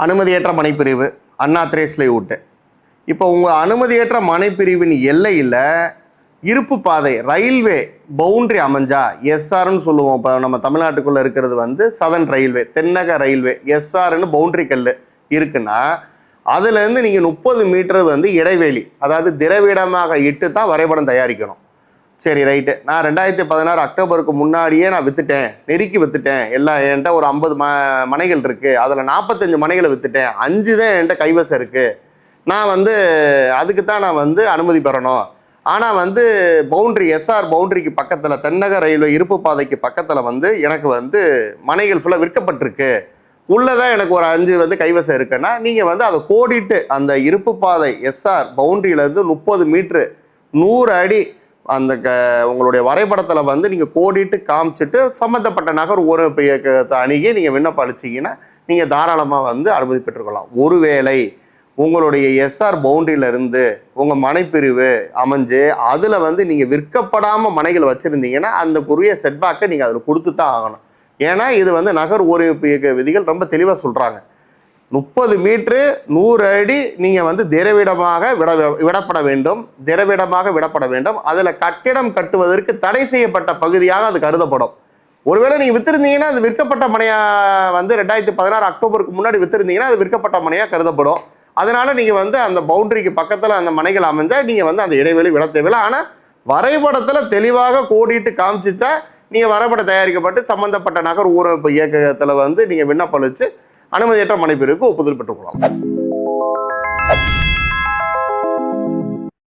அனுமதியற்ற மனைப்பிரிவு unauthorised layout. இப்போ உங்கள் அனுமதியற்ற மனைப்பிரிவின் எல்லையில் இருப்பு பாதை ரயில்வே பவுண்ட்ரி அமைஞ்சா எஸ்ஆர்னு சொல்லுவோம். இப்போ நம்ம தமிழ்நாட்டுக்குள்ளே இருக்கிறது வந்து சதன் ரயில்வே, தென்னக ரயில்வே, எஸ்ஆர்னு பவுண்ட்ரி கல் இருக்குன்னா அதுலேருந்து நீங்கள் 30 மீட்டர் வந்து இடைவெளி, அதாவது திரவிடமாக இட்டு தான் வரைபடம் தயாரிக்கணும். சரி ரைட்டு, நான் 2016 அக்டோபருக்கு முன்னாடியே நான் விற்றுட்டேன், நெருக்கி விற்றுட்டேன். எல்லாம் என்கிட்ட ஒரு 50 மனைகள் இருக்குது, அதில் 45 மனைகளை விற்றுட்டேன், 5 தான் என்கிட்ட கைவசம் இருக்குது. நான் வந்து அதுக்கு தான் நான் வந்து அனுமதி பெறணும். ஆனால் வந்து பவுண்ட்ரி எஸ்ஆர் பவுண்ட்ரிக்கு பக்கத்தில் தென்னக ரயில்வே இருப்பு பாதைக்கு பக்கத்தில் வந்து எனக்கு வந்து மனைகள் ஃபுல்லாக விற்கப்பட்டிருக்கு, உள்ளதான் எனக்கு ஒரு 5 வந்து கைவசம் இருக்குன்னா நீங்கள் வந்து அதை கோடிட்டு அந்த இருப்பு பாதை எஸ்ஆர் பவுண்ட்ரியிலேருந்து 30 மீட்ரு 100 அடி அந்த உங்களுடைய வரைபடத்தில் வந்து நீங்கள் கோடிட்டு காமிச்சிட்டு சம்மந்தப்பட்ட நகர் ஊரமைப்பு இயக்கத்தை அணுகி நீங்கள் விண்ணப்பம் அளிச்சிங்கன்னா நீங்கள் தாராளமாக வந்து அனுமதி பெற்றுக்கொள்ளலாம். ஒருவேளை உங்களுடைய எஸ்ஆர் பவுண்டரியிலேருந்து உங்கள் மனைப்பிரிவு அமைஞ்சு அதில் வந்து நீங்கள் விற்கப்படாமல் மனைகள் வச்சுருந்தீங்கன்னா அந்த குறிய செட்பேக்கை நீங்கள் அதில் கொடுத்து தான் ஆகணும். ஏன்னா இது வந்து நகர் ஊரமைப்பு இயக்க விதிகள் ரொம்ப தெளிவாக சொல்கிறாங்க. 30 மீட்ரு 100 அடி நீங்கள் வந்து திரவிடமாக விடப்பட வேண்டும், திரவிடமாக விடப்பட வேண்டும். அதில் கட்டிடம் கட்டுவதற்கு தடை செய்யப்பட்ட பகுதியாக அது கருதப்படும். ஒருவேளை நீங்கள் விற்றுருந்தீங்கன்னா அது விற்கப்பட்ட மனையாக வந்து 2016 அக்டோபருக்கு முன்னாடி விற்றுருந்தீங்கன்னா அது விற்கப்பட்ட மனையாக கருதப்படும். அதனால் நீங்கள் வந்து அந்த பவுண்டரிக்கு பக்கத்தில் அந்த மனைகள் அமைஞ்சால் நீங்கள் வந்து அந்த இடைவெளி விட தேவையில்லை. ஆனால் வரைபடத்தில் தெளிவாக கோடிட்டு காமிச்சுதான் நீங்கள் வரைபடம் தயாரிக்கப்பட்டு சம்மந்தப்பட்ட நகர் ஊரமைப்பு இயக்கத்தில் வந்து நீங்கள் விண்ணப்பளித்து அனுமதியற்ற மனைப்பிரிவுக்கு ஒப்புதல் பெற்றுக்கொள்ளலாம்.